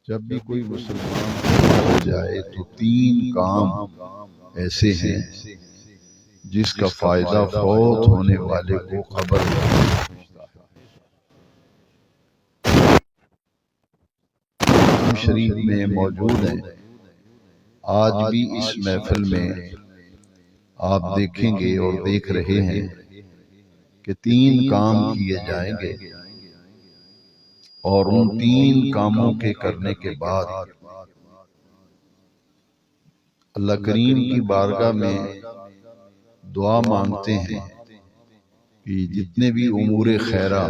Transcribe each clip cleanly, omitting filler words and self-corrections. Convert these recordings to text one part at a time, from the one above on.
جب بھی کوئی مسلمان پیدا ہو جائے تو تین کام ایسے ہیں جس کا فائدہ فوت ہونے والے کو قبر میں پہنچتا ہے۔ شریف میں موجود ہیں، آج بھی اس محفل میں آپ دیکھیں گے اور دیکھ رہے ہیں کہ تین کام کیے جائیں گے، اور ان تین کاموں کے کرنے کے بعد اللہ کریم کی بارگاہ میں دعا مانگتے ہیں کہ جتنے بھی امور خیرہ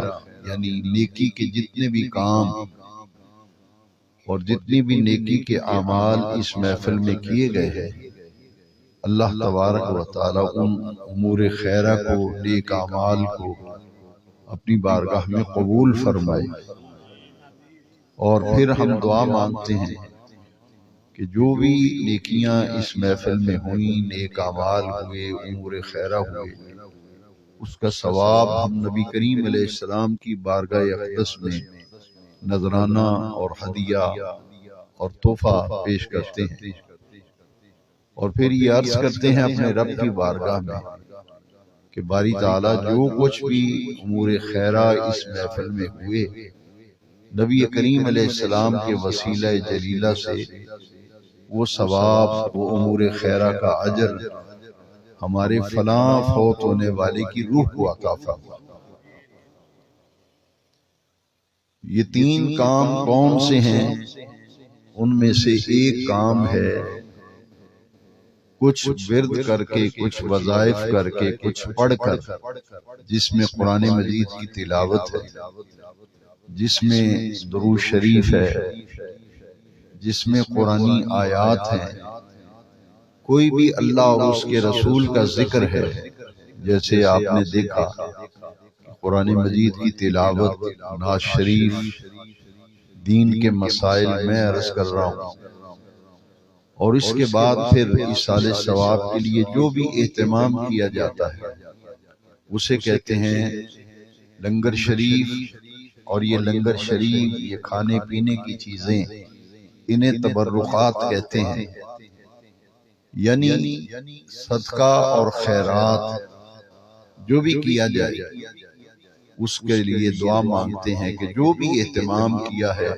یعنی نیکی کے جتنے بھی کام اور جتنی بھی نیکی کے اعمال اس محفل میں کیے گئے ہیں، اللہ تبارک و تعالی ان امور خیرہ کو، نیک اعمال کو اپنی بارگاہ میں قبول فرمائے۔ اور پھر ہم دعا مانگتے ہیں کہ جو بھی نیکیاں اس محفل میں ہوئیں، نیک اعمال ہوئے، امور خیرہ ہوئے، اس کا ثواب ہم نبی کریم علیہ السلام کی بارگاہ اقدس میں نذرانہ اور ہدیہ اور تحفہ پیش کرتے ہیں، اور پھر یہ عرض کرتے ہیں اپنے رب کی بارگاہ میں کہ باری تعالیٰ جو کچھ بھی امور خیرہ اس محفل میں ہوئے، نبی کریم علیہ السلام کے وسیلہ جلیلہ سے وہ ثواب، وہ امور خیرہ کا اجر ہمارے فلاں فوت ہونے والے کی روح کو عطا فرما۔ یہ تین کام کون سے ہیں؟ ان میں سے ایک کام ہے کچھ ورد کر کے، کچھ وظائف کر کے، کچھ پڑھ کر، جس میں قرآن مجید کی تلاوت ہے، جس میں درود شریف ہے، جس میں قرآنی آیات ہیں، کوئی بھی اللہ اور اس کے رسول کا ذکر ہے، جیسے آپ نے دیکھا قرآن مجید کی تلاوت، نعت شریف، دین کے مسائل میں عرض کر رہا ہوں، اور اس کے بعد پھر ایصال ثواب کے لیے جو بھی اہتمام کیا جاتا ہے اسے کہتے ہیں لنگر شریف، اور یہ لنگر شریف، یہ کھانے پینے کی چیزیں، انہیں تبرکات کہتے ہیں، یعنی صدقہ اور خیرات جو بھی کیا جائے اس کے لیے دعا مانگتے ہیں کہ جو بھی اہتمام کیا ہے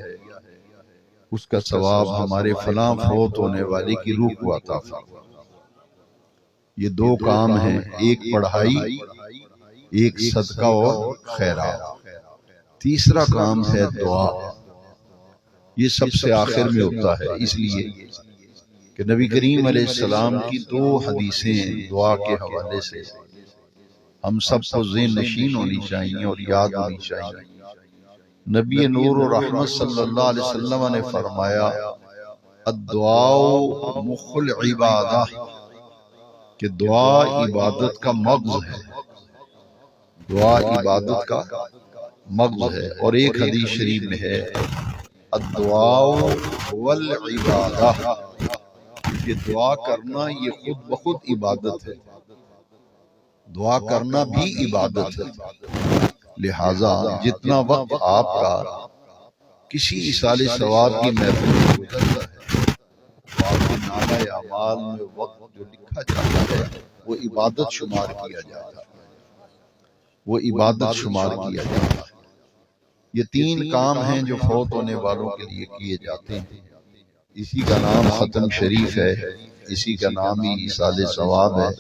اس کا ثواب ہمارے فلاں فوت ہونے والے کی روح کو عطا فرما۔ یہ دو کام ہیں، ایک پڑھائی، ایک صدقہ اور خیرات۔ تیسرا کام ہے دعا، یہ سب سے آخر میں ہوتا ہے، اس لیے کہ نبی کریم علیہ السلام کی دو حدیثیں دعا کے حوالے سے ہم سب کو ذہن نشین ہونی چاہیے اور یاد ہونی چاہیے۔ نبی نور و رحمت صلی اللہ علیہ وسلم نے فرمایا الدعاء مخ العبادہ، کہ دعا عبادت کا مغز ہے، دعا عبادت کا مغز ہے۔ اور ایک حدیث شریف میں ہے الدعاء والعبادہ، کہ دعا کرنا یہ خود بخود عبادت ہے، دعا کرنا بھی عبادت ہے۔ لہٰذا جتنا وقت آپ کا کسی ایصال ثواب کی محفل میں گزرتا ہے، تو آپ کے نامہ اعمال میں وقت جو لکھا جاتا ہے وہ عبادت شمار کیا جاتا ہے، وہ عبادت شمار کیا جاتا ہے۔ یہ تین کام ہیں جو فوت ہونے والوں کے لیے کیے جاتے ہیں، اسی کا نام ختم شریف ہے، اسی کا نام ہی ایصال ثواب ہے،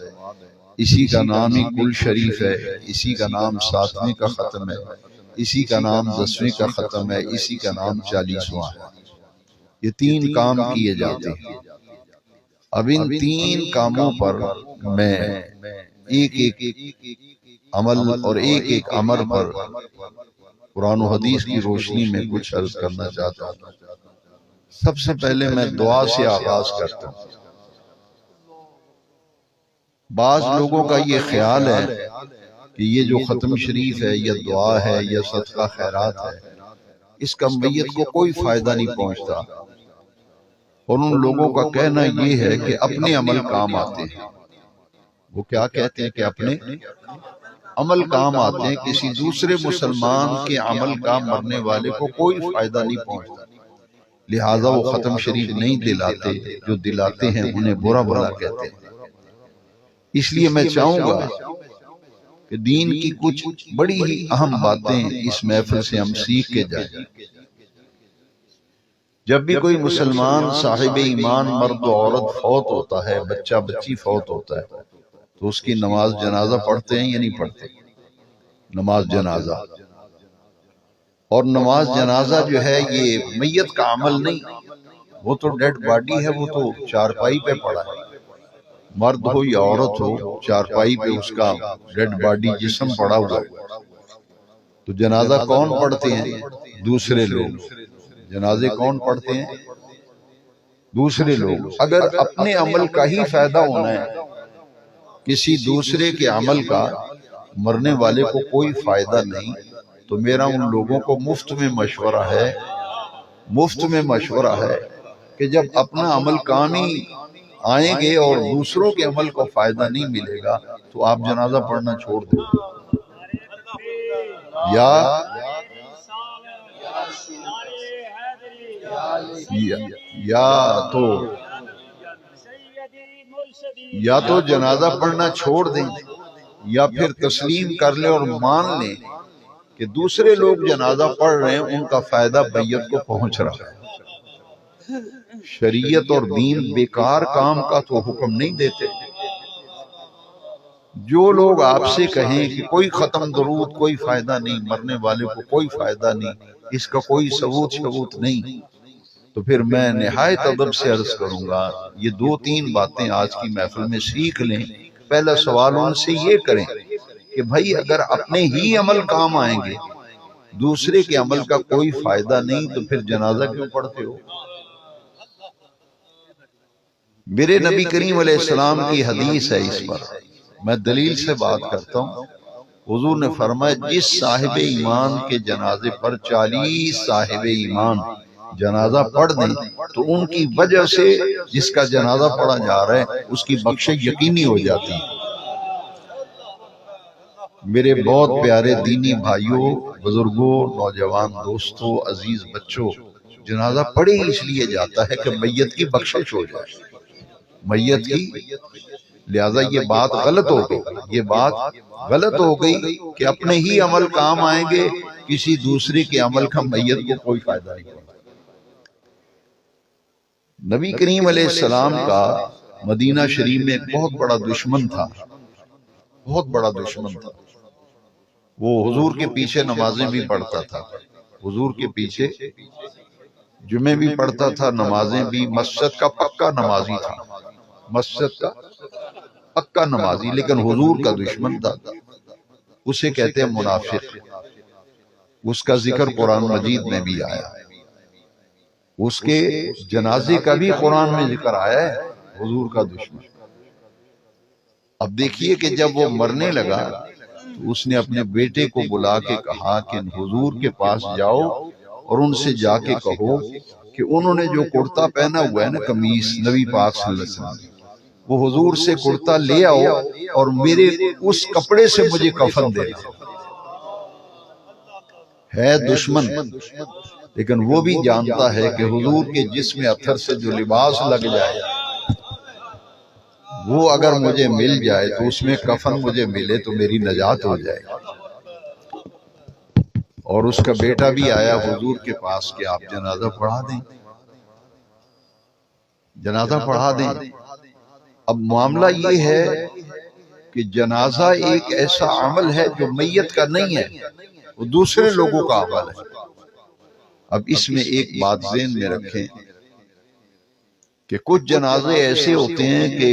اسی کا نام ہی کل شریف ہے، اسی کا نام 7ویں کا ختم ہے، اسی کا نام 10ویں کا ختم ہے، اسی کا نام 40واں ہے۔ یہ تین کام کیے جاتے ہیں۔ اب ان تین کاموں پر میں ایک ایک عمل اور ایک ایک امر پر قرآن و حدیث کی روشنی میں کچھ عرض کرنا چاہتا ہوں۔ سب سے پہلے میں دعا سے آغاز کرتا ہوں۔ بعض لوگوں کا یہ خیال ہے کہ یہ جو ختم شریف ہے یا دعا ہے یا صدقہ خیرات ہے، اس کا میت کو کوئی فائدہ نہیں پہنچتا، اور ان لوگوں کا کہنا یہ ہے کہ اپنے عمل کام آتے ہیں۔ وہ کیا کہتے ہیں کہ اپنے عمل کام آتے ہیں، کسی دوسرے مسلمان کے عمل کا مرنے والے کو کوئی فائدہ نہیں پہنچتا۔ لہذا وہ ختم شریف نہیں دلاتے، جو دلاتے ہیں انہیں برا بھلا کہتے ہیں۔ اس لیے میں چاہوں گا کہ دین کی کچھ بڑی ہی اہم باتیں اس محفل سے ہم سیکھ کے جائیں۔ جب بھی کوئی مسلمان صاحب ایمان مرد و عورت فوت ہوتا ہے، بچہ بچی فوت ہوتا ہے، تو اس کی نماز جنازہ پڑھتے ہیں یا نہیں پڑھتے؟ نماز جنازہ، اور نماز جنازہ جو ہے یہ میت کا عمل نہیں، وہ تو ڈیڈ باڈی ہے، وہ تو چارپائی پہ پڑا ہے، مرد ہو یا عورت ہو، چارپائی پہ اس کا ڈیڈ باڈی جسم پڑا ہوا ہے۔ تو جنازہ کون پڑھتے ہیں؟ دوسرے لوگ۔ جنازے کون پڑھتے ہیں؟ دوسرے لوگ۔ اگر اپنے عمل کا ہی فائدہ ہونا ہے، کسی دوسرے کے عمل کا مرنے والے کو کوئی فائدہ نہیں، تو میرا ان لوگوں کو مفت میں مشورہ ہے کہ جب اپنا عمل کام ہی آئیں گے اور دوسروں کے عمل کو فائدہ نہیں ملے گا تو آپ جنازہ پڑھنا چھوڑ دیں، یا تو جنازہ پڑھنا چھوڑ دیں، یا پھر تسلیم کر لیں اور مان لیں کہ دوسرے لوگ جنازہ پڑھ رہے ہیں، ان کا فائدہ میت کو پہنچ رہا ہے۔ شریعت اور دین بیکار کام کا تو حکم نہیں دیتے۔ جو لوگ آپ سے کہیں کہ کوئی ختم درود کوئی فائدہ نہیں، مرنے والے کو کوئی فائدہ نہیں، اس کا کوئی ثبوت نہیں، تو پھر میں نہایت ادب سے عرض کروں گا یہ دو تین باتیں آج کی محفل میں سیکھ لیں۔ پہلا سوال ان سے یہ کریں کہ بھائی اگر اپنے ہی عمل کام آئیں گے، دوسرے کے عمل کا کوئی فائدہ نہیں، تو پھر جنازہ کیوں پڑھتے ہو؟ میرے نبی کریم علیہ السلام کی حدیث ہے، اس پر میں دلیل سے بات کرتا ہوں۔ حضور نے فرمایا جس صاحب ایمان کے جنازے پر 40 صاحب ایمان جنازہ پڑھ دیں تو ان کی وجہ سے جس کا جنازہ پڑھا جا رہا ہے اس کی بخشش یقینی ہو جاتی ہے۔ میرے بہت پیارے دینی بھائیوں، بزرگوں، نوجوان دوستوں، عزیز بچوں، جنازہ پڑھے اس لیے جاتا ہے کہ میت کی بخشش ہو جائے، میت کی۔ لہذا یہ بات غلط ہو گئی کہ اپنے ہی عمل کام آئیں گے، کسی دوسرے کے عمل کا میت کو کوئی فائدہ نہیں ہوگا۔ نبی کریم علیہ السلام کا مدینہ شریف میں ایک بہت بڑا دشمن تھا، وہ حضور کے پیچھے نمازیں بھی پڑھتا تھا، حضور کے پیچھے جمعے بھی پڑھتا تھا، نمازیں بھی، مسجد کا پکا نمازی تھا، لیکن حضور کا دشمن تھا۔ اسے کہتے ہیں منافق، اس کا ذکر قرآن مجید میں بھی آیا، اس کے جنازے کا بھی قرآن میں ذکر آیا ہے، حضور کا دشمن۔ اب دیکھیے کہ جب وہ مرنے لگا تو اس نے اپنے بیٹے کو بلا کے کہا کہ حضور کے پاس جاؤ اور ان سے جا کے کہو کہ انہوں نے جو کرتا پہنا ہوا ہے نا، قمیص، نبی پاک صلی اللہ علیہ وسلم، وہ حضور سے کرتا لے آؤ اور میرے اس کپڑے سے مجھے کفن دینا۔ ہے دشمن، لیکن وہ بھی جانتا ہے کہ حضور کے جسم اتھر سے جو لباس لگ جائے وہ اگر مجھے مل جائے تو اس میں کفن مجھے ملے تو میری نجات ہو جائے۔ اور اس کا بیٹا بھی آیا حضور کے پاس کہ آپ جنازہ پڑھا دیں۔ اب معاملہ یہ ہے کہ جنازہ ایک ایسا عمل ہے جو میت کا نہیں ہے، وہ دوسرے لوگوں کا عمل ہے۔ اب اس میں ایک بات ذہن میں رکھیں کہ کچھ جنازے ایسے ہوتے ہیں کہ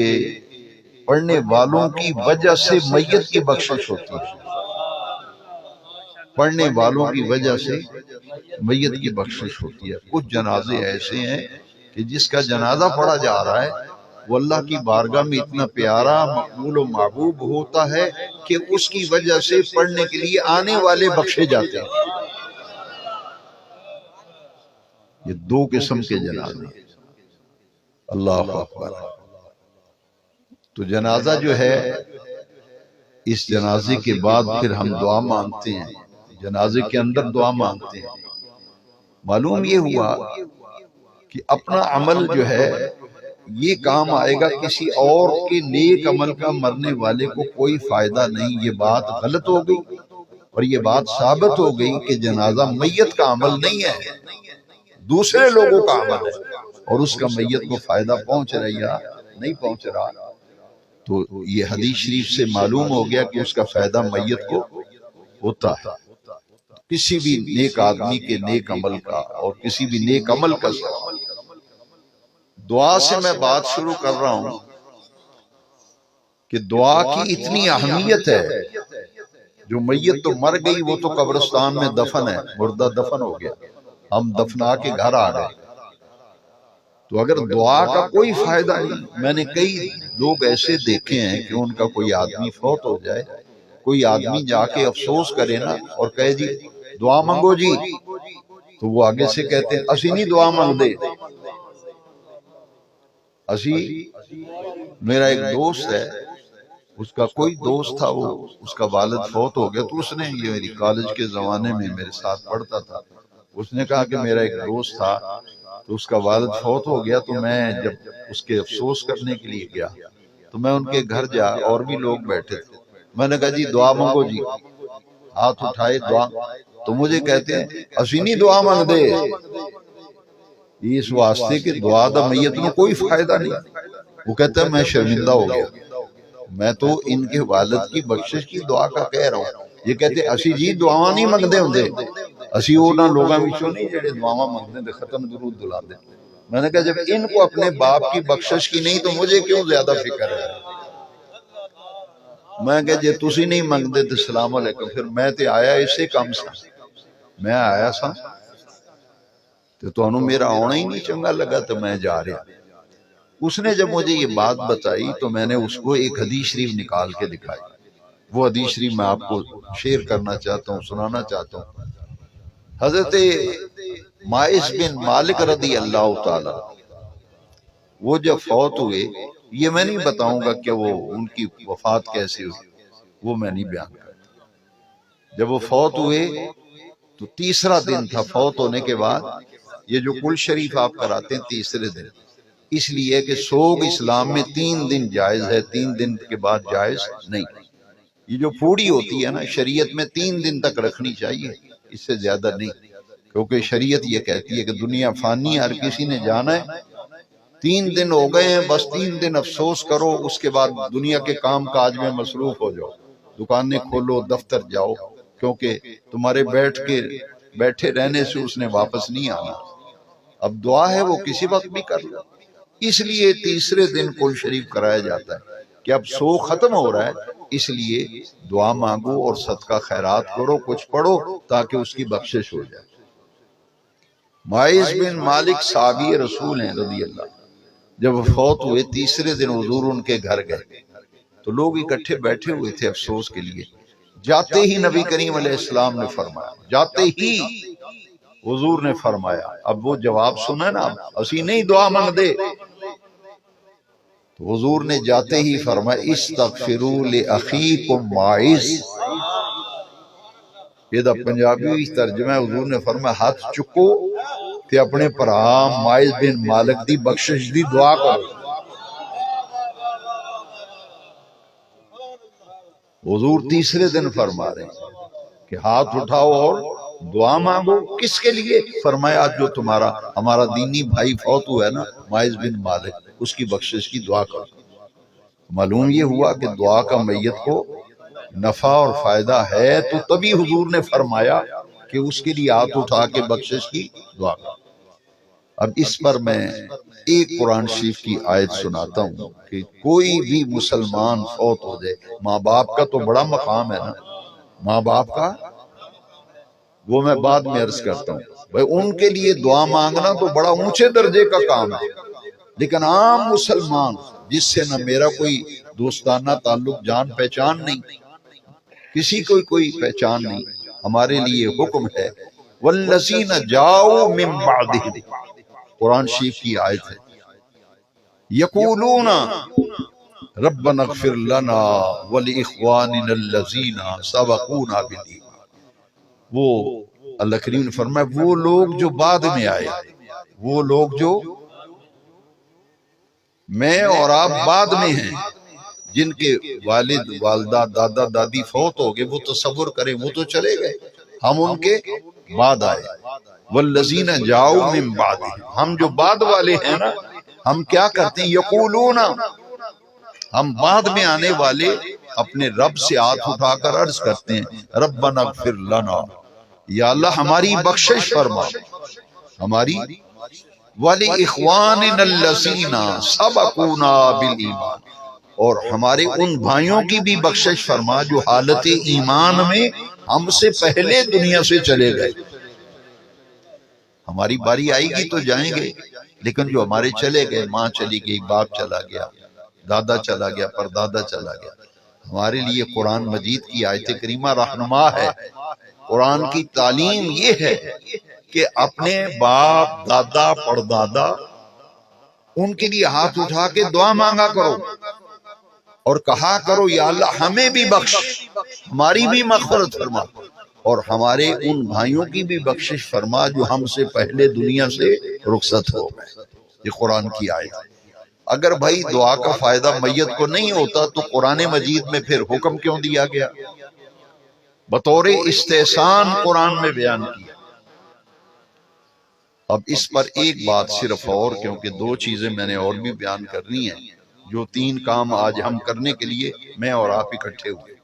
پڑھنے والوں کی وجہ سے میت کی بخشش ہوتی ہے، پڑھنے والوں کی وجہ سے میت کی بخشش ہوتی ہے۔ کچھ جنازے ایسے ہیں کہ جس کا جنازہ پڑھا جا رہا ہے وہ اللہ کی بارگاہ میں اتنا پیارا، مقبول و محبوب ہوتا ہے کہ اس کی وجہ سے پڑھنے کے لیے آنے والے بخشے جاتے ہیں۔ یہ دو قسم کے جنازے، اللہ اکبر۔ تو جنازہ جو ہے، اس جنازے کے بعد پھر ہم دعا مانگتے ہیں، جنازے کے اندر دعا مانگتے ہیں۔ معلوم یہ ہوا کہ اپنا عمل جو ہے یہ کام آئے گا، کسی اور کے نیک عمل کا مرنے والے کو کوئی فائدہ نہیں. یہ بات غلط ہو گئی اور یہ بات ثابت ہو گئی کہ جنازہ میت کا عمل نہیں ہے، دوسرے لوگوں کا عمل ہے، اور اس کا میت کو فائدہ پہنچ رہا یا نہیں پہنچ رہا. تو یہ حدیث شریف سے معلوم ہو گیا کہ اس کا فائدہ میت کو ہوتا ہے. کسی بھی نیک آدمی کے نیک عمل کا اور کسی بھی نیک عمل کا ثواب. دعا سے میں بات شروع کر رہا ہوں کہ دعا کی اتنی اہمیت ہے. جو میت تو مر گئی، وہ تو قبرستان میں دفن ہے، مردہ دفن ہو گیا، ہم دفنا کے گھر آ گئے. تو اگر دعا کا کوئی فائدہ نہیں، میں نے کئی لوگ ایسے دیکھے ہیں کہ ان کا کوئی آدمی فوت ہو جائے، کوئی آدمی جا کے افسوس کرے نا اور کہے جی دعا مانگو جی، تو وہ آگے سے کہتے ہیں اسی نہیں دعا مانگ دے. میرا ایک دوست ہے، اس کا کوئی دوست تھا، وہ اس کا والد فوت ہو گیا، تو اس نے، یہ میری کالج کے زمانے میں میرے ساتھ پڑھتا تھا، اس نے کہا کہ میرا ایک دوست تھا تو اس کا والد فوت ہو گیا، تو میں جب اس کے افسوس کرنے کے لیے گیا تو میں ان کے گھر جا، اور بھی لوگ بیٹھے تھے، میں نے کہا جی دعا مانگو جی، ہاتھ اٹھائے دعا، تو مجھے کہتے ہیں اسی نہیں دعا مانگ دے. اس واسطے کہ دعا دا میت میں کوئی فائدہ نہیں. وہ کہتا ہے میں شرمندہ ہو گیا، میں تو ان کے والد کی بخشش کی دعا کا کہہ رہا ہوں. یہ کہتے ہیں اسی جی دعا نہیں مانگدے ہوندے، اسی اونا لوگاں وچوں نہیں جڑے دعاواں مانگدے تے ختم درود دلاندے. میں نے کہا جب ان کو اپنے باپ کی بخشش کی نہیں تو مجھے کیوں زیادہ فکر ہے. میں کہا جے تسی نہیں مانگدے تے السلام علیکم، پھر میں تے آیا اسے کام سا، میں آیا سا تو تانوں میرا آنا ہی نہیں چنگا لگا تو میں جا رہا. اس نے جب مجھے یہ بات بتائی تو میں نے اس کو ایک حدیث شریف نکال کے دکھائی. وہ حدیث شریف میں آپ کو شیئر کرنا چاہتا ہوں، سنانا چاہتا ہوں. حضرت مائز بن مالک رضی اللہ تعالی، وہ جب فوت ہوئے، یہ میں نہیں بتاؤں گا کہ وہ ان کی وفات کیسے ہوئی، وہ میں نہیں بیان کرتا. جب وہ فوت ہوئے تو تیسرا دن تھا فوت ہونے کے بعد. یہ جو کل شریف آپ کراتے ہیں تیسرے دن، اس لیے کہ سوگ اسلام میں 3 دن جائز ہے، 3 دن کے بعد جائز نہیں. یہ جو پھوڑی ہوتی ہے نا، شریعت میں 3 دن تک رکھنی چاہیے، اس سے زیادہ نہیں، کیونکہ شریعت یہ کہتی ہے کہ دنیا فانی، ہر کسی نے جانا ہے. 3 دن ہو گئے ہیں، بس 3 دن افسوس کرو، اس کے بعد دنیا کے کام کاج میں مصروف ہو جاؤ، دکانیں کھولو، دفتر جاؤ، کیونکہ تمہارے بیٹھے رہنے سے اس نے واپس نہیں آنا. اب دعا ہے وہ کسی وقت بھی کر لو. اس لیے تیسرے دن کل شریف کرایا جاتا ہے کہ اب سو ختم ہو رہا ہے، اس لیے دعا مانگو اور صدقہ خیرات کرو، کچھ پڑھو تاکہ اس کی بخشش ہو جائے. مائز بن مالک صحابی رسول ہیں رضی اللہ. جب فوت ہوئے تیسرے دن حضور ان کے گھر گئے تو لوگ اکٹھے بیٹھے ہوئے تھے افسوس کے لیے. جاتے ہی نبی کریم علیہ السلام نے فرمایا، جاتے ہی حضور نے فرمایا، اب وہ جواب سنا نا، اسی نہیں دعا مانگ دے. تو حضور نے جاتے ہی فرمایا استغفروا لاخیکم مائز. یہ دا پنجابی ترجمہ ہے. حضور نے فرمایا ہاتھ چکو تے اپنے بھرا مائز بن مالک دی بخشش دی دعا کرو. حضور تیسرے دن فرما رہے ہیں کہ ہاتھ اٹھاؤ اور دعا مانگو. کس کے لیے؟ فرمایا آج جو ہمارا دینی بھائی فوت ہوا ہے نا، مائز بن مالک، اس کی بخشش کی دعا کرو. معلوم یہ ہوا کہ دعا کا میت کو نفع اور فائدہ ہے، تو تبھی حضور نے فرمایا کہ اس کے لیے ہاتھ اٹھا کے بخشش کی دعا کرو. اب اس پر میں ایک قرآن شریف کی آیت سناتا ہوں کہ کوئی بھی مسلمان فوت ہو جائے، ماں باپ کا تو بڑا مقام ہے نا، ماں باپ کا وہ میں بعد میں عرض کرتا ہوں بھائی، ان کے لیے دعا مانگنا تو بڑا اونچے درجے کا کام ہے. لیکن عام مسلمان جس سے نہ میرا کوئی دوستانہ تعلق، جان پہچان نہیں، کسی کو کوئی پہچان نہیں، ہمارے لیے حکم ہے والذین جاؤ من بعدہم، قرآن شریف کی آیت ہے، یقولون ربنا اغفر لنا ولاخواننا الذین سبقونا بالایمان. وہ اللہ کریم نے فرمایا وہ لوگ جو بعد میں آئے، وہ لوگ جو میں اور آپ بعد میں ہیں، جن کے والد والدہ دادا دادی فوت ہو گئے، وہ تصور کریں وہ تو چلے گئے، ہم ان کے بعد آئے۔ والذین جاؤ من بعد، ہم جو بعد والے ہیں نا، ہم کیا کرتے ہیں؟ یقولون، ہم بعد میں آنے والے اپنے رب سے ہاتھ اٹھا کر عرض کرتے ہیں ربنا اغفر لنا، یا اللہ ہماری بخشش فرما، ہماری وَلِإِخْوَانِنَا الَّذِينَ سَبَقُونَا بِالْإِيمَانِ، اور ہمارے ان بھائیوں کی بھی بخشش فرما جو حالت ایمان میں ہم سے پہلے دنیا سے چلے گئے۔ ہماری باری آئے گی تو جائیں گے، لیکن جو ہمارے چلے گئے، ماں چلی گئی، باپ چلا گیا، دادا چلا گیا، پردادا چلا گیا، ہمارے لیے قرآن مجید کی آیت کریمہ رہنما ہے۔ قرآن کی تعلیم یہ ہے کہ اپنے باپ دادا پردادا ان کے لیے ہاتھ اٹھا کے دعا مانگا کرو اور کہا کرو یا اللہ ہمیں بھی بخش، ہماری بھی مغفرت فرما، اور ہمارے ان بھائیوں کی بھی بخشش فرما جو ہم سے پہلے دنیا سے رخصت ہو گئے۔ یہ قرآن کی آیت۔ اگر بھائی دعا کا فائدہ میت کو نہیں ہوتا تو قرآن مجید میں پھر حکم کیوں دیا گیا؟ بطور استحسان قرآن میں بیان کیا۔ اب اس پر ایک بات صرف اور، کیونکہ دو چیزیں میں نے اور بھی بیان کرنی ہیں، جو تین کام آج ہم کرنے کے لیے میں اور آپ اکٹھے ہوئے۔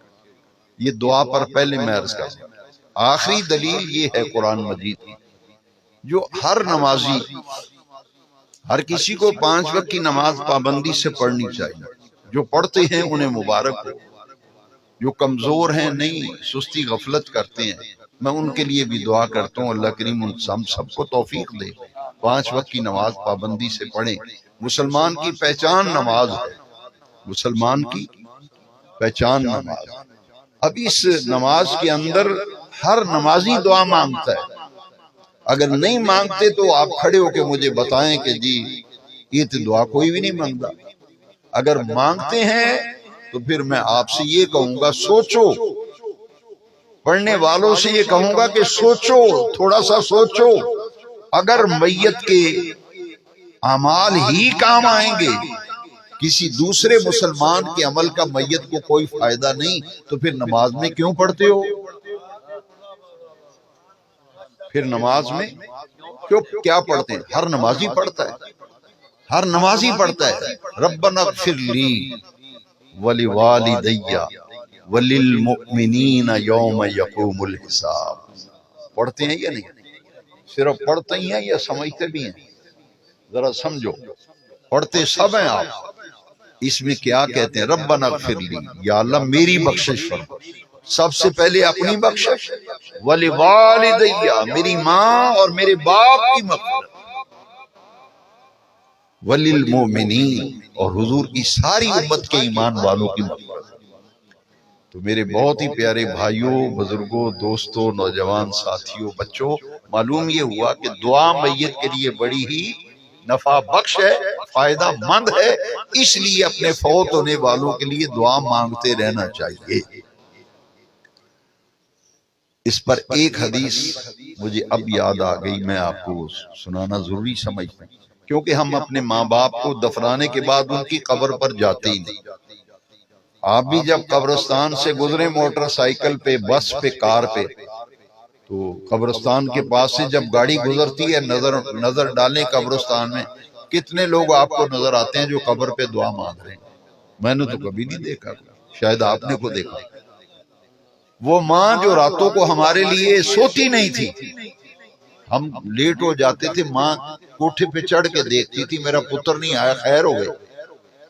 یہ دعا پر پہلے میں عرض کر دوں، آخری دلیل یہ ہے قرآن مجید کی، جو ہر نمازی، ہر کسی کو 5 وقت کی نماز پابندی سے پڑھنی چاہیے۔ جو پڑھتے ہیں انہیں مبارک ہو، جو کمزور ہیں، نہیں سستی غفلت کرتے ہیں، میں ان کے لیے بھی دعا کرتا ہوں اللہ کریم ان سب کو توفیق دے، 5 وقت کی نماز پابندی سے پڑھیں۔ مسلمان کی پہچان نماز ہے، مسلمان کی پہچان نماز۔ اب اس نماز کے اندر ہر نمازی دعا مانگتا ہے، اگر نہیں مانگتے تو آپ کھڑے ہو کے مجھے بتائیں کہ جی یہ تو دعا کوئی بھی نہیں مانگتا۔ اگر مانگتے ہیں تو پھر میں آپ سے یہ کہوں گا سوچو، پڑھنے والوں سے یہ کہوں گا کہ سوچو، تھوڑا سا سوچو، اگر میت کے اعمال ہی کام آئیں گے، کسی دوسرے مسلمان کے عمل کا میت کو کوئی فائدہ نہیں، تو پھر نماز میں کیوں پڑھتے ہو؟ پھر نماز میں کیا پڑھتے ہیں؟ ہر نمازی پڑھتا ہے، ہر نمازی پڑھتا ہے ربنا اغفر لی ولوالدی وللمؤمنین یوم یقوم الحساب۔ پڑھتے ہیں یا نہیں؟ صرف پڑھتے ہی ہیں یا سمجھتے بھی ہیں؟ ذرا سمجھو، پڑھتے سب ہیں آپ۔ اس میں کیا کہتے ہیں؟ ربنا اغفر لی، یا اللہ میری بخشش فرما، سب سے پہلے اپنی بخشش، ولوالدی میری ماں اور میرے باپ کی مغفرت، وللمؤمنین اور حضور کی ساری امت کے ایمان والوں کی مغفرت۔ تو میرے بہت ہی پیارے بھائیوں، بزرگوں، دوستوں، نوجوان ساتھیوں، بچوں، معلوم یہ ہوا کہ دعا میت کے لیے بڑی ہی نفع بخش ہے، فائدہ مند ہے، اس لیے اپنے فوت ہونے والوں کے لیے دعا مانگتے رہنا چاہیے۔ اس پر ایک حدیث مجھے اب یاد آ گئی، میں آپ کو سنانا ضروری سمجھتا ہوں، کیونکہ ہم اپنے ماں باپ کو دفنانے کے بعد ان کی قبر پر جاتے ہی نہیں۔ آپ بھی جب قبرستان سے گزرے موٹر سائیکل پہ، بس پہ، کار پہ، تو قبرستان کے پاس سے جب گاڑی گزرتی ہے نظر ڈالیں قبرستان میں، کتنے لوگ آپ کو نظر آتے ہیں جو قبر پہ دعا مانگ رہے ہیں؟ میں نے تو کبھی نہیں دیکھا، شاید آپ نے کو دیکھا۔ وہ ماں جو راتوں کو ہمارے لیے سوتی نہیں تھی، ہم لیٹ ہو جاتے تھے، ماں کوٹھے پہ چڑھ کے دیکھتی تھی میرا پتر نہیں آیا، خیر ہو گئے۔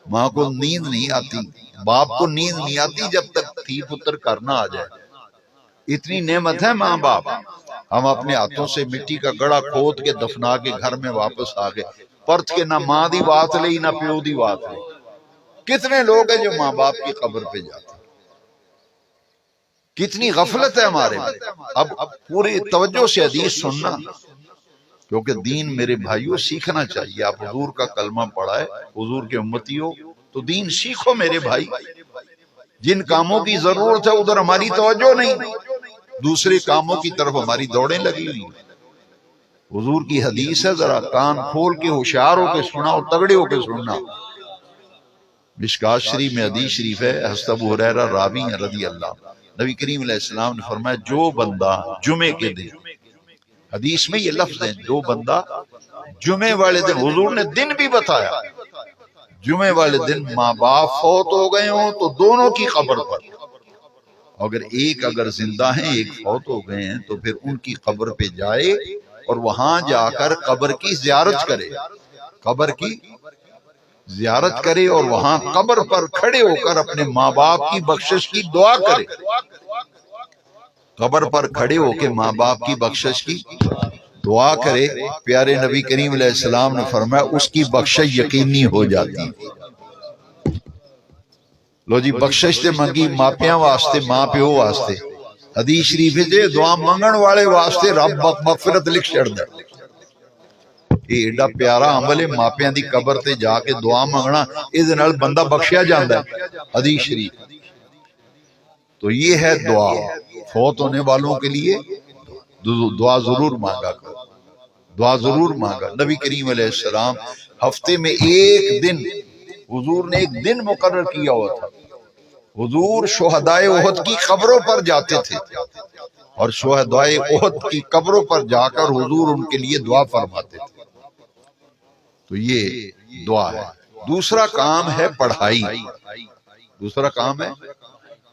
ماں کو نیند نہیں آتی، باپ کو نیند نہیں آتی جب تک تھی پتر کرنا آ جائے۔ اتنی نعمت ہے ماں باپ۔ ہم اپنے ہاتھوں سے مٹی کا گڑا کھود کے دفنا کے گھر میں واپس آ گئے، پرت کے نہ ماں دی بات لئی نہ پیو دی بات لئی۔ کتنے لوگ ہیں جو ماں باپ کی قبر پہ جاتے ہیں؟ کتنی غفلت ہے ہمارے میں۔ اب پوری توجہ سے حدیث سننا، کیونکہ دین میرے بھائیوں سیکھنا چاہیے۔ آپ حضور کا کلمہ پڑھا ہے، حضور کے امتی ہو تو دین سیکھو میرے بھائی۔ جن کاموں کی ضرورت ہے ادھر ہماری توجہ نہیں، دوسرے کاموں کی طرف ہماری دوڑیں لگی ہوئی۔ حضور کی حدیث ہے، ذرا کان کھول کے ہوشیار ہو کے سننا اور تگڑے ہو کے سننا۔ مشکات شریف میں حدیث شریف ہے، حضرت ابو ہریرہ راوی ہیں رضی اللہ، نبی کریم علیہ السلام نے فرمایا جو بندہ جمعے کے دن، حدیث میں یہ لفظ ہے، جو بندہ جمعے والے دن، حضور نے دن بھی بتایا، جمعے والے دن ماں باپ فوت ہو گئے ہوں تو دونوں کی قبر پر، اگر ایک اگر زندہ ہیں ایک فوت ہو گئے ہیں تو پھر ان کی قبر پہ جائے اور وہاں جا کر قبر کی زیارت کرے، قبر کی زیارت کرے اور وہاں قبر پر کھڑے ہو کر اپنے ماں باپ کی بخشش کی دعا کرے، قبر پر کھڑے ہو کے ماں باپ کی بخشش کی دعا کرے۔ پیارے نبی کریم علیہ السلام نے فرمایا اس کی بخشش یقینی ہو جاتی۔ لو جی بخشش تے منگی ماپیاں واسطے، ماں پیو واسطے، حدیث شریف ہے دعا منگن والے واسطے رب مغفرت لکھ چھڑ دے۔ یہ ایڈا پیارا عمل ہے، ماپیاں دی قبر تے جا کے دعا منگنا، اس نال بندہ بخشیا جاندا ہے، حدیث شریف۔ تو یہ ہے دعا، فوت ہونے والوں کے لیے دعا ضرور مانگا کرو، دعا ضرور مانگا۔ نبی کریم علیہ السلام ہفتے میں ایک دن، حضور نے ایک دن مقرر کیا ہوا تھا، حضور شہدائے احد کی قبروں پر جاتے تھے اور شہدائے احد کی قبروں پر جا کر حضور ان کے لیے دعا فرماتے تھے۔ تو یہ دعا ہے۔ دوسرا کام ہے پڑھائی، دوسرا کام ہے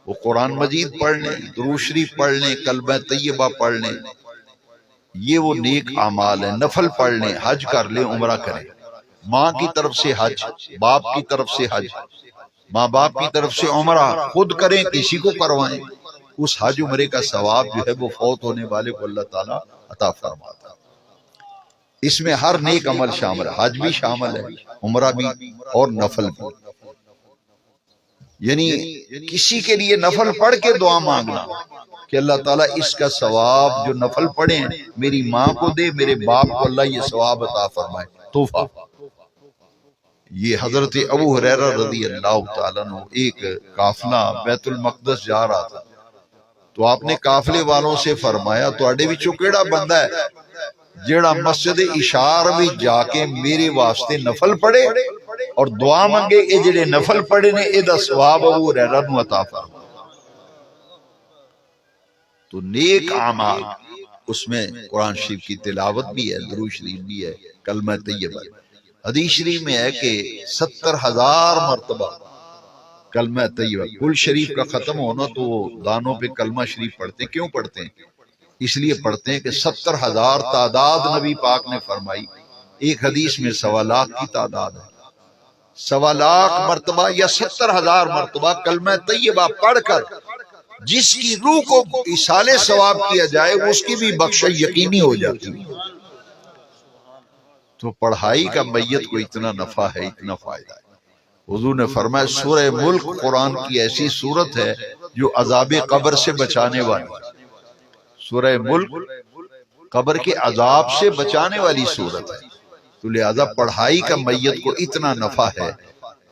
وہ قرآن مجید پڑھ لیں، درود شریف پڑھ لیں، کلمہ طیبہ پڑھ لیں، یہ وہ نیک اعمال ہیں۔ نفل پڑھ لیں، حج کر لیں، عمرہ کریں، ماں کی طرف سے حج، باپ کی طرف سے حج، ماں باپ کی طرف سے عمرہ، خود کریں کسی کو کروائیں، اس حج عمرے کا ثواب جو ہے وہ فوت ہونے والے کو اللہ تعالیٰ عطا فرماتا ہے۔ اس میں ہر نیک عمل شامل ہے، حج بھی شامل ہے، عمرہ بھی اور نفل بھی۔ یعنی کسی کے لیے نفل پڑھ کے دعا مانگنا کہ اللہ تعالیٰ اس کا ثواب جو نفل پڑھیں میری ماں کو دے، میرے باپ کو اللہ یہ ثواب عطا فرمائے، تحفہ۔ یہ حضرت ابو ہریرہ رضی اللہ تعالیٰ عنہ ایک قافلہ بیت المقدس جا رہا تھا، تو آپ نے قافلے والوں سے فرمایا تواڈے وچوں کیڑا بندہ ہے جیڑا مسجد اشار بھی جا کے میرے واسطے نفل پڑھے اور دعا منگے، اے جڑے نفل پڑھے نے اے دا ثواب ابو ہریرہ نو عطا فرمائے۔ تو نیک اعمال اس میں قرآن شریف کی تلاوت بھی ہے، درود شریف بھی ہے، کلمہ طیبہ۔ حدیث شریف میں ہے کہ 70,000 مرتبہ کلمہ طیبہ، کل شریف کا ختم ہونا تو دانوں پہ کلمہ شریف پڑھتے ہیں۔ کیوں پڑھتے ہیں؟ اس لیے پڑھتے ہیں کہ 70,000 تعداد نبی پاک نے فرمائی، ایک حدیث میں 1.25 لاکھ کی تعداد ہے، 1.25 لاکھ مرتبہ یا 70,000 مرتبہ کلمہ طیبہ پڑھ کر جس کی روح کو ایصال ثواب کیا جائے اس کی بھی بخشش یقینی ہو جاتی ہے۔ تو پڑھائی کا میت کو اتنا نفع ہے، اتنا فائدہ ہے۔ حضور نے فرمایا سورہ ملک قرآن کی ایسی صورت ہے جو عذاب قبر سے بچانے والی، سورہ ملک قبر کے عذاب سے بچانے والی صورت ہے۔ تو لہذا پڑھائی کا میت کو اتنا نفع ہے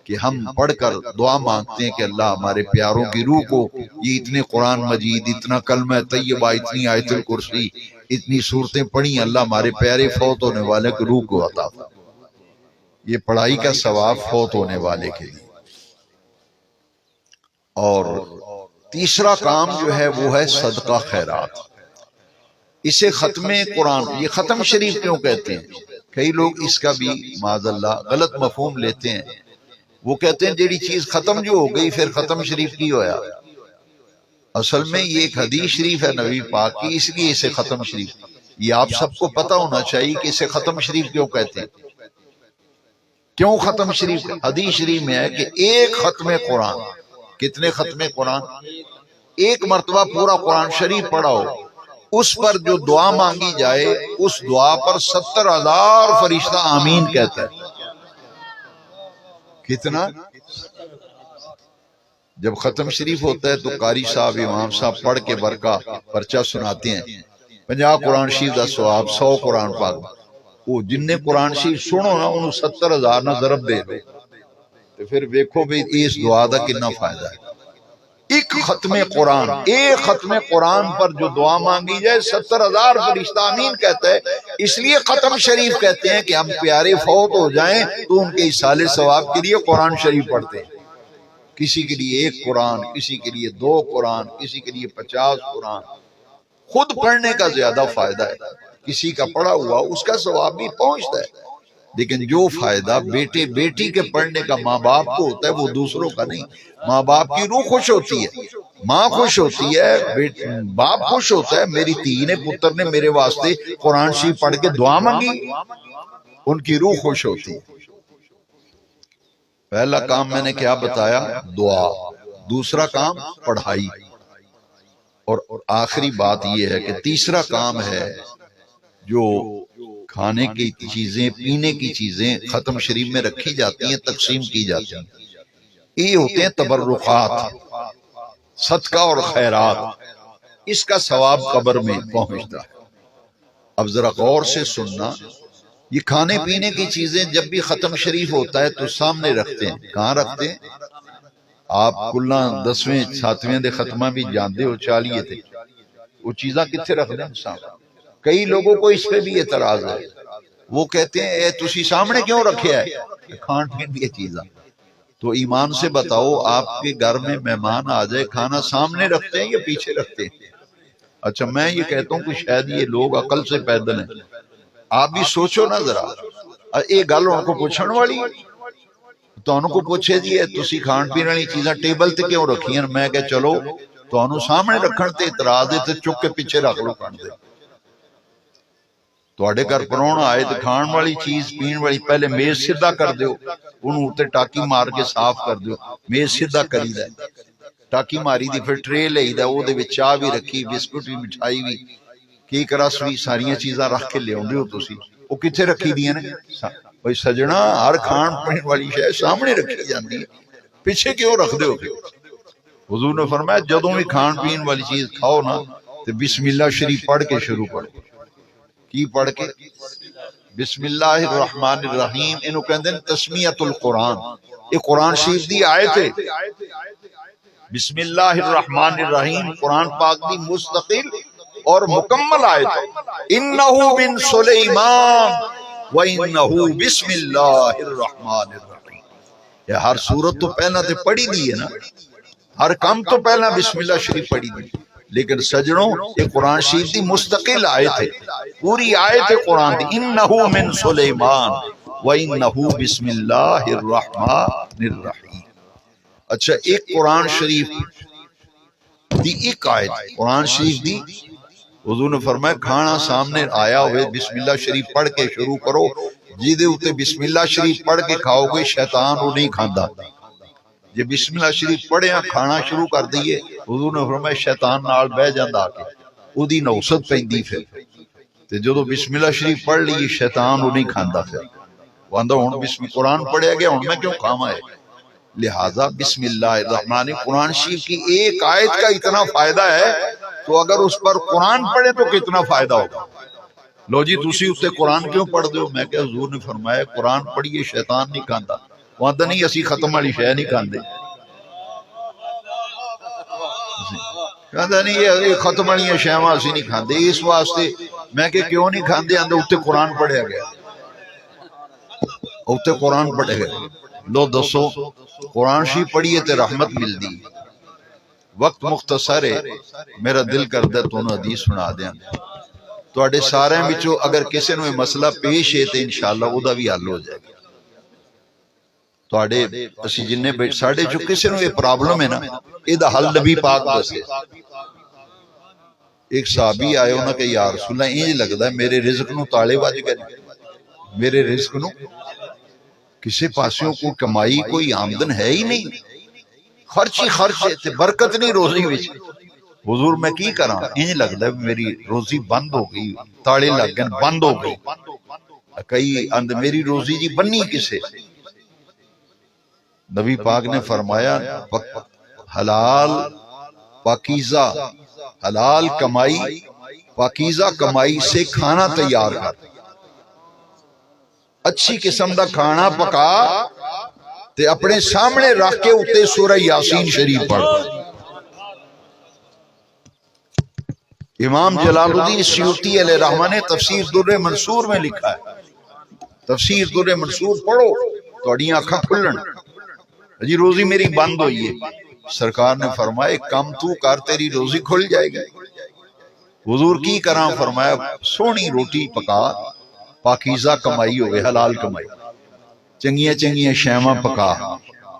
کہ ہم پڑھ کر دعا مانگتے ہیں کہ اللہ ہمارے پیاروں کی روح کو یہ اتنے قرآن مجید، اتنا کلمہ طیبہ، اتنی آیت الکرسی، اتنی صورتیں پڑھی، اللہ ہمارے پیارے فوت ہونے والے کی روح کو عطا فرمائے۔ یہ پڑھائی کا ثواب فوت ہونے والے کے لیے۔ اور تیسرا کام جو ہے وہ ہے صدقہ خیرات۔ اسے ختم قرآن، یہ ختم شریف کیوں کہتے ہیں؟ کئی لوگ اس کا بھی معاذ اللہ غلط مفہوم لیتے ہیں، وہ کہتے ہیں جیڑی چیز ختم جو ہو گئی پھر ختم شریف کی ہویا۔ اصل میں یہ ایک حدیث شریف ہے نبی پاک کی، اس لیے اسے ختم شریف، یہ آپ سب کو پتہ ہونا چاہیے کہ اسے ختم شریف کیوں کہتے ہیں، کیوں ختم شریف؟ حدیث شریف میں ہے کہ ایک ختم قرآن، کتنے ختم قرآن؟ ایک مرتبہ پورا قرآن شریف پڑھاؤ، اس پر جو دعا مانگی جائے اس دعا پر 70,000 فرشتہ آمین کہتا ہے۔ کتنا؟ جب ختم شریف ہوتا ہے تو قاری صاحب، امام صاحب پڑھ کے برکہ پرچہ سناتے ہیں، 50 قرآن شریف دا ثواب، 100 قرآن پاک۔ وہ جن نے قرآن شریف سنو نا انہوں 70,000 نہ ضرب دے دو، تو پھر ویکھو بھی اس دعا دا کتنا فائدہ ہے۔ ایک ختم قرآن، ایک ختم قرآن پر جو دعا مانگی جائے 70,000 فرشتہ آمین کہتا ہے۔ اس لیے ختم شریف کہتے ہیں کہ ہم پیارے فوت ہو جائیں تو ان کے ایصال ثواب کے لیے قرآن شریف پڑھتے ہیں۔ کسی کے لیے 1 قرآن، کسی کے لیے 2 قرآن، کسی کے لیے 50 قرآن۔ خود پڑھنے کا زیادہ فائدہ ہے، کسی کا پڑھا ہوا اس کا ثواب بھی پہنچتا ہے، لیکن جو فائدہ بیٹے بیٹی کے پڑھنے کا ماں باپ کو ہوتا ہے وہ دوسروں کا نہیں۔ ماں باپ کی روح خوش ہوتی ہے، ماں خوش ہوتی ہے، باپ خوش ہوتا ہے، میری تھی نے پتر نے میرے واسطے قرآن شریف پڑھ کے دعا مانگی، ان کی روح خوش ہوتی ہے۔ پہلا کام میں نے کیا بتایا؟ دعا۔ دوسرا کام پڑھائی، اور آخری بات یہ ہے کہ تیسرا کام ہے جو کھانے کی چیزیں پینے کی چیزیں ختم شریف میں رکھی جاتی ہیں، تقسیم کی جاتی ہیں، یہ ہوتے ہیں تبرکات، صدقہ اور خیرات۔ اس کا ثواب قبر میں پہنچتا ہے۔ اب ذرا غور سے سننا، یہ کھانے پینے کی چیزیں جب بھی ختم شریف ہوتا ہے تو سامنے رکھتے ہیں۔ کہاں رکھتے ہیں؟ آپ کلہ 10ویں 7ویں دے ختمہ بھی جانتے ہو، چالیے تھے، وہ چیزاں کتنے رکھ دیں سامنے؟ کئی لوگوں کو اس پہ بھی اعتراض ہے، وہ کہتے ہیں اے تسی سامنے کیوں رکھے ہے کھان پین کی چیزاں؟ تو ایمان سے بتاؤ، آپ کے گھر میں مہمان آ جائے، کھانا سامنے رکھتے ہیں یا پیچھے رکھتے ہیں؟ اچھا میں یہ کہتا ہوں کہ شاید یہ لوگ عقل سے پیدل ہیں۔ آپ بھی سوچو نا ذرا، ایک گل ان کو پوچھن والی تو انہوں کو پوچھے جی تسی کھان پین والی چیزاں ٹیبل تے کیوں رکھی ہیں؟ میں کہ چلو تو انہوں سامنے رکھن تے اعتراض ہے تے چک کے پیچھے رکھ لو کھان دے۔ تو اڑے گھر پرونا آئے تو کھان والی چیز پین والی پہلے میز سیدھا کر دیو، انہوں تے ٹاکی مار کے صاف کر دیو، میز سیدھا کری دا، ٹاکی ماری دی، پھر ٹرے لئی دا، وہ دے وچ چاہ بھی رکھی، بسکٹ بھی، مٹھائی بھی، کیک رس بھی، ساریاں چیزاں رکھ کے لے آندے ہو تسی، وہ کتھے رکھی دیاں نے؟ بھئی سجنا، ہر کھان پین والی شے سامنے رکھی جاندی ہے، پیچھے کیوں رکھ دے ہو؟ حضور نے فرمایا جدوں بھی کھان پین والی چیز کھاؤ نا تو بسم اللہ شریف پڑھ کے شروع کرو۔ کی پڑھ کے؟ بسم اللہ الرحمن الرحیم، انہوں کہندے ہیں تسمیت القرآن، یہ قرآن شریف دی آیت ہے۔ بسم اللہ الرحمن الرحیم قرآن پاک دی مستقل اور مکمل آیت ہے۔ انہو من سلیمان وَإِنَّهُ بسم اللہ الرحمن الرحیم۔ یہ ہر سورت تو پہلا تے پڑھی دی ہے نا، ہر کام تو پہلا بسم اللہ شریف پڑھی دی، لیکن سجنوں یہ قرآن شریف دی مستقل آیت ہے، پوری آیت ہے قرآن دی۔ انہو من سلیمان وَإِنَّهُ بسم اللہ الرحمن الرحیم۔ اچھا ایک قرآن شریف دی ایک آیت، قرآن شریف دی حضور نے فرمایا کھانا سامنے آیا ہوئے بسم اللہ شریف پڑھ کے شروع کرو، جیدے ہوتے بسم اللہ شریف پڑھ کے کھاؤ گے شیطان وہ نہیں کھاندا۔ جی بسم اللہ شریف پڑھے ہیں کھانا شروع کر دیئے، حضور نے فرمایا شیطان نال بہ جاندہ آکے، او دی نوست پیندی پھر، تے جو بسم اللہ شریف پڑھ لیے شیطان وہ نہیں کھاندا پھر، وہ اندھا ہون بسم قرآن پڑھے گیا ہون میں کیوں کھاما ہے؟ لہذا بسم اللہ الرحمن، قرآن شریف کی ایک آیت کا اتنا فائدہ ہے تو اگر اس پر قرآن پڑھے تو کتنا فائدہ ہوگا۔ لو جی تسی اس سے قرآن کیوں پڑھ دو؟ میں کہ حضور نے فرمایا قرآن پڑھیے شیطان نہیں کھاندا، وہ آدھا نہیں اسی ختم والی شے نہیں کھاندے، کہتا نہیں یہ ختم والی شیواں اسی نہیں کھاندے، اس واسطے میں کہ کیوں نہیں کھاندے؟ آندھا اتنے قرآن پڑھیا گیا، اتنے قرآن پڑھے گئے۔ لو دسو قرآن شریف پڑھیے تے رحمت مل دی۔ وقت مختصر ہے، میرا دل کردہ تو انہوں حدیث سنا دیا تو اڈے سارے بچوں اگر کسی نے مسئلہ پیش ہے تو انشاءاللہ وہ دا بھی حل ہو جائے گا۔ تو اڈے اسی جننے بیٹھ ساڑھے جو کسی نے یہ پرابلم ہے نا، یہ دا حل نبی پاک بسے۔ ایک صحابی آئے ہونا کہ یا رسول اللہ انج لگتا ہے میرے رزق نو تالے باج گئے، میرے رزق نو کسی پاسیوں کو کمائی کوئی آمدن ہے ہی نہیں، خرچ ہی خرچ ہے تے برکت نہیں روزی وچ۔ حضور میں کی کراں؟ انج لگدا ہے میری روزی بند ہو گئی، تاڑے لگ گئے بند ہو گئی۔ کئی اند میری روزی جی بنی کسے؟ نبی پاک نے فرمایا حلال پاکیزہ، حلال کمائی پاکیزہ کمائی سے کھانا تیار کر، اچھی قسم دا کھانا پکا تے اپنے سامنے رکھ کے اتے سورہ یاسین شریف پڑھ، امام جلال الدین سیوطی علیہ رحمہ نے تفسیر در منصور میں لکھا ہے، تفسیر در منصور پڑھو تو اڑیاں آنکھاں کھلن، جی روزی میری بند ہوئی ہے، سرکار نے فرمایا کم تو کر تیری روزی کھل جائے گی۔ حضور کی کراں، فرمایا سونی روٹی پکا، پاکیزہ کمائی ہوئے، حلال کمائی، چنگیاں چنگیاں شیواں پکا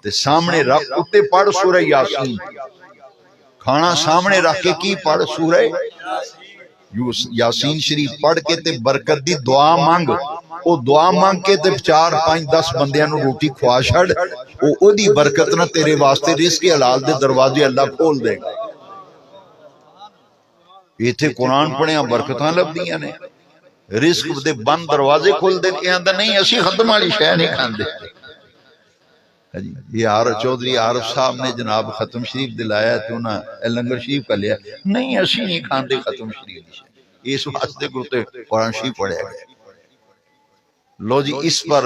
تے سامنے رکھ، اتے پڑھ سورہ یاسین، کھانا سامنے رکھ کے کی پڑھ سورہ یاسین شریف پڑھ کے تے برکت دی دعا مانگ، او دعا مانگ کے تے 4 5 10 بندیاں نو روٹی کھوا چھڑ، او دی برکت نہ تیرے واسطے رزق حلال دے دروازے اللہ کھول دے گا۔ ایتھے قرآن پڑھیاں برکتاں لبدیاں نے، رزق دے بند دروازے کھل دے، اے آندا نہیں اسی ختم والی شے نہیں کھاندے۔ یہ چودھری عارف صاحب نے جناب ختم شریف دلایا تو انہاں لنگر شریف کا لیا، نہیں اسی نہیں کھاندے ختم شریف، اس واسطے کو تے قرآن شریف پڑھیا گیا۔ لو جی اس پر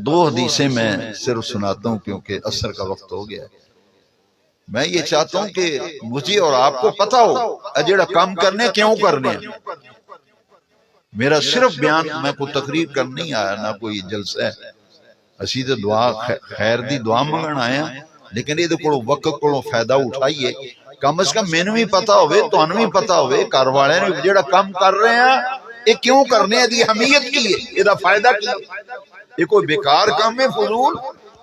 2 حدیثیں میں صرف سناتا ہوں کیونکہ عصر کا وقت ہو گیا ہے۔ میں یہ چاہتا ہوں کہ مجھے اور آپ کو پتہ ہو اجڑا کام کرنے کیوں کرنے ہیں۔ میرا صرف بیان، میں کوئی تقریر کرنے نہیں آیا، نہ کوئی جلسہ ہے، اسی تو دعا خیر دی دعا منگن آیا، لیکن یہ کو وقت کو فائدہ اٹھائیے، کم از کم مینوں بھی پتہ ہوئے، تانوں بھی پتہ ہوئے، گھر والے نے جڑا کام کر رہے ہیں یہ کیوں کرنے ہیں، دی اہمیت کی ہے، یہ دا فائدہ کی ہے، یہ کوئی بیکار کام ہے فضول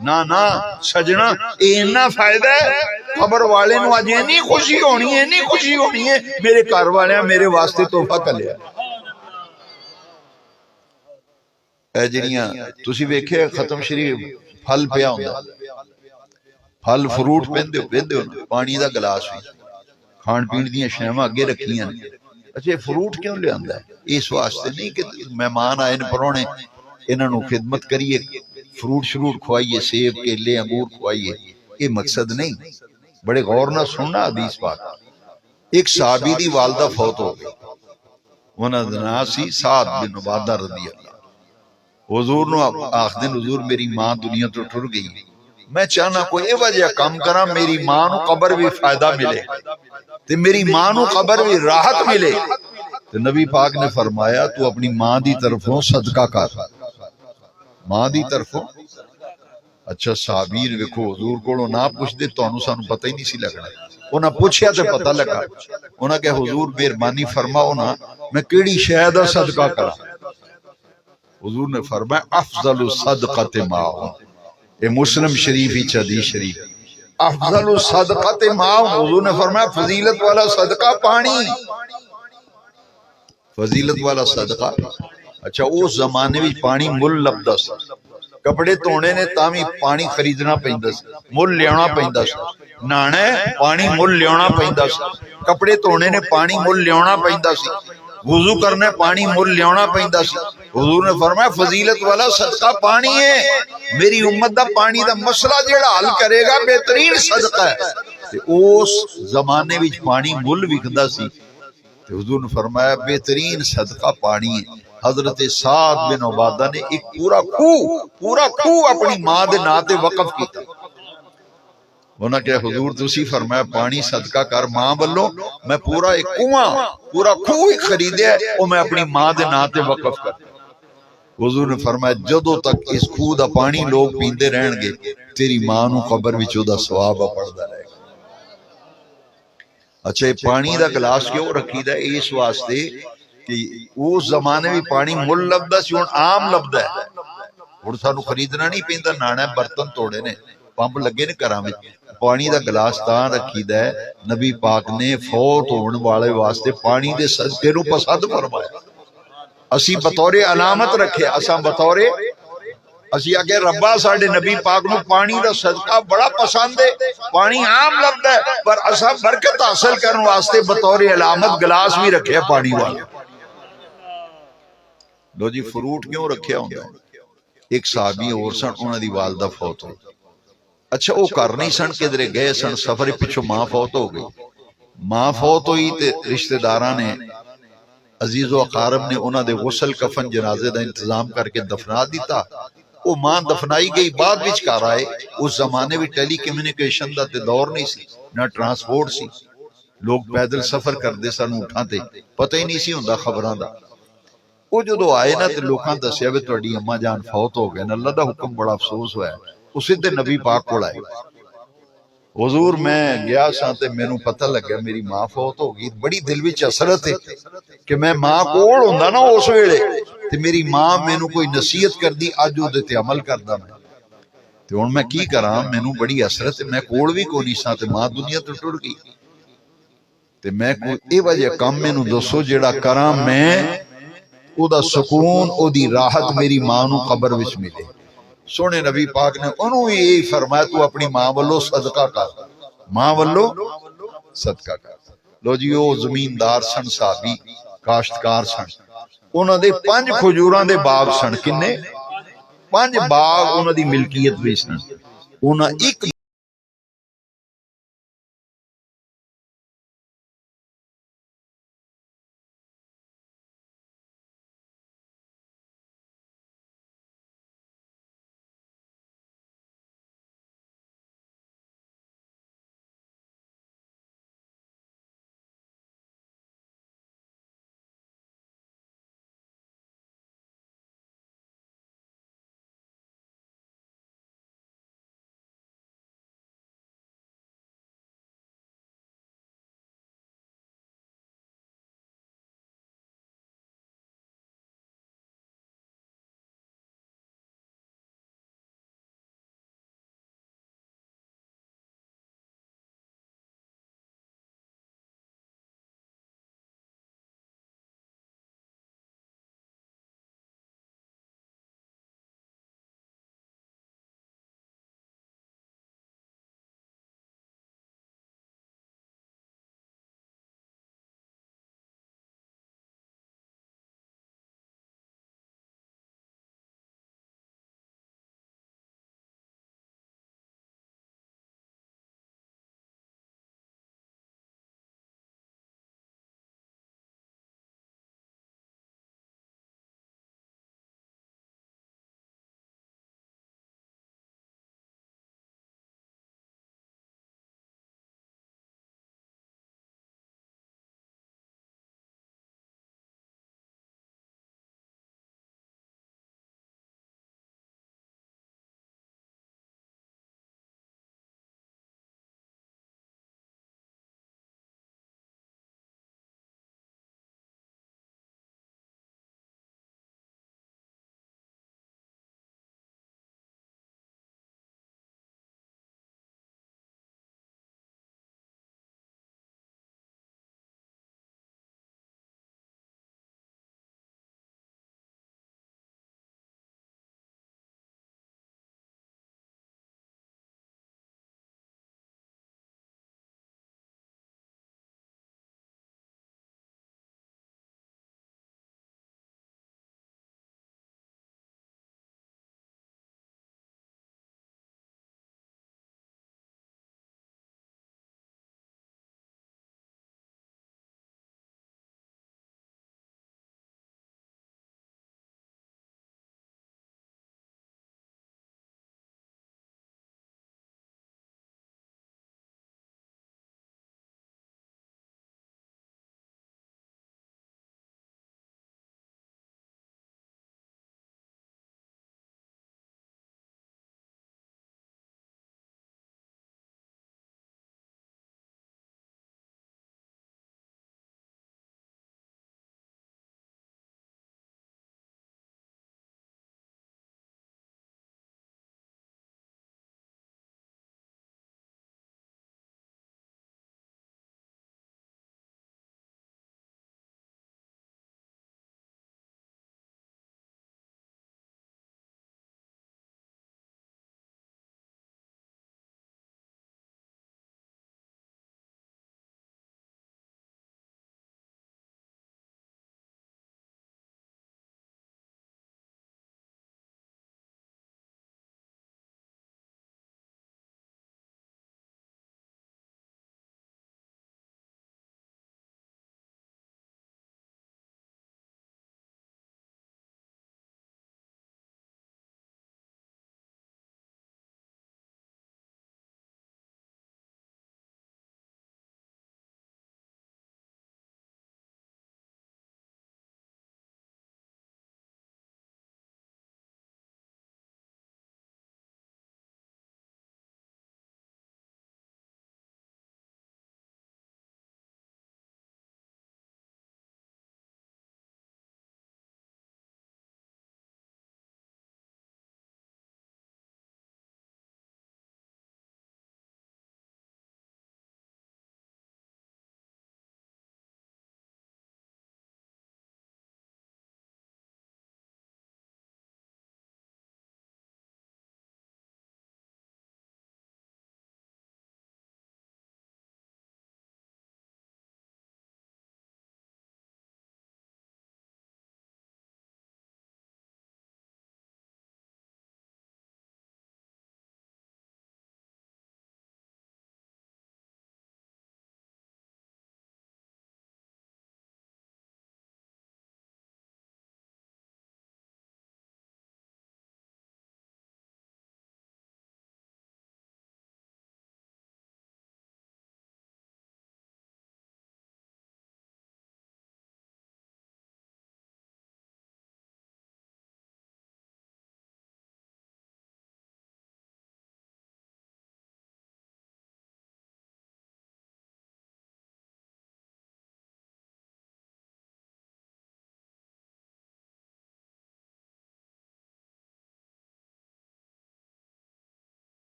نہ سجنا، اینا فائدہ ہے، خبر والے نو اج اینی خوشی ہونی ہے میرے گھر والے میرے واسطے تحفہ کلیا۔ اے جڑیاں تسی ویکھے ختم شریف پھل پیا ہوندا، پھل فروٹ پیندے ہو، پانی دا گلاس بھی، کھان پین دیاں شیواں اگے رکھیاں نے، اچھا فروٹ کیوں لے آندا ہے؟ اس واسطے نہیں کہ مہمان آئے نے پرونے، انہاں نو خدمت کریے، فروٹ شروٹ کھوائیے، سیب کیلے انگور کھوائیے، یہ مقصد نہیں۔ بڑے غور نہ سننا حدیث پاک۔ ایک صحابی دی والدہ فوت ہو گئی، انہاں دا نام سی سعد بن عبادہ رضی اللہ۔ حضور نو آخدن حضور میری ماں دنیا تو ٹر گئی، میں چاہنا کوئی اے وجہ کام کرا میری ماں نو قبر بھی فائدہ ملے تے میری ماں نو قبر بھی راحت ملے۔ تے نبی پاک نے فرمایا تو اپنی ماں دی طرفوں صدقہ کر، ماں دی طرفوں۔ اچھا صحابین ویکھو حضور کولوں نہ پوچھ دے تو سانو پتہ ہی نہیں سی لگنا، انہاں پوچھیا تے پتہ لگا، انہاں کہ حضور مہربانی فرماؤ نا میں کیڑی شے دا صدقہ کراں؟ حضور نے فرمایا افضل الصدقۃ ماء، اے مسلم شریف ہی حدیث شریف، افضل الصدقۃ ماء، حضور نے فرمایا فضیلت والا صدقہ پانی، فضیلت والا صدقہ۔ اچھا اس زمانے میں پانی مل لبدا سی، کپڑے دھونے نے تاوی پانی خریدنا پیندا سی، مل لیانا پیندا سی، نہانا پانی مل لیانا پیندا سی، کپڑے دھونے نے پانی مل لیانا پیندا سی، وضو کرنے پانی مل لیانا پیندا سی۔ حضور نے فرمایا فضیلت والا صدقہ پانی ہے، میری امت دا پانی دا مسئلہ جیڑا حل کرے گا بہترین صدقہ ہے۔ تے اس زمانے وچ پانی مل وکدا سی تے حضور نے فرمایا بہترین صدقہ پانی ہے۔ حضرت سعد بن عبادہ نے ایک پورا کھو اپنی ماں دے نام تے وقف کیتا، انہاں کہ حضور تسی فرمایا پانی صدقہ کر ماں والوں، میں پورا ایک کنواں پورا کھو ہی خریدیا او میں اپنی ماں دے نام تے وقف کر۔ حضور نے فرمایا جدوں تک اس کھو دا پانی لوگ پیندے رہن گے تیری ماں نو قبر وچ او دا ثواب پڑدا رہے گا۔ اچھا یہ پانی دا گلاس کیوں رکھی دا؟ اس واسطے کہ اس زمانے بھی پانی مل لبدا سی، ہن عام لبدا ہے، ہن سانو خریدنا نہیں پیندا، نانا برتن توڑے نے، پمپ لگے نے گھراں وچ، پانی دا گلاس تاں رکھیدا ہے نبی پاک نے فوت ہون والے واسطے پانی دے صدقے نو پسند فرمایا، اسی بطور علامت رکھے، اساں بطور اسی آگے ربا ساڈے نبی پاک نو پانی دا صدقہ بڑا پسند ہے، پانی عام لگتا ہے پر اساں برکت حاصل کرنے واسطے بطور علامت گلاس بھی رکھے پانی والا۔ لو جی فروٹ کیوں رکھیا ہوندا ہے؟ ایک صحابی اور سن، انہاں دی والدہ فوت ہوئی، اچھا وہ کر نہیں سن کدھرے گئے سن سفر پچھو، ماں فوت ہو گئی، ماں فوت ہوئی تے رشتہ داراں نے عزیز و اقارب نے انہاں دے غسل کفن جنازے دا انتظام کر کے دفنا دیتا، وہ ماں دفنائی گئی، بعد وچ گھر آئے، اس زمانے بھی ٹیلی کمیونیکیشن دا تے دور نہیں سی، نہ ٹرانسپورٹ سی، لوگ پیدل سفر کرتے سن اٹھاں تے، پتہ ہی نہیں سی ہوندا خبراں دا۔ وہ جدو آئے نا تے لوکاں دسیا وی تہاڈی اماں جان فوت ہو گئے نا، اللہ دا حکم بڑا افسوس ہویا ہے۔ وہ سیدھے نبی پاک کول آئے، حضور میں گیا ساں تے مینوں پتہ لگا میری ماں فوت ہو گئی، بڑی دل وچ حسرت ہے کہ میں ماں کول ہوندا نا اس ویلے تے میری ماں مینوں کوئی نصیحت کردی، اج اودے تے عمل کردا میں تے ہن میں کی کراں، مینوں بڑی حسرت ہے، میں کول وی کوئی نہیں ساں تے ماں دنیا تو ٹر گئی تے میں کوئی اے وجہ کم مینوں دسو جیڑا کراں میں او دا سکون او دی راحت میری ماں نو قبر وچ ملے۔ سونے نبی پاک نے انہوں ہی یہی فرمایا تو اپنی ماں والو صدقہ کر، ماں والو صدقہ کر۔ لو جی او زمیندار سن، صحابی کاشتکار سن، انہاں دے 5 کھجوراں دے باغ سن، کنے 5 باغ انہاں دی ملکیت وچ سن، انہاں ایک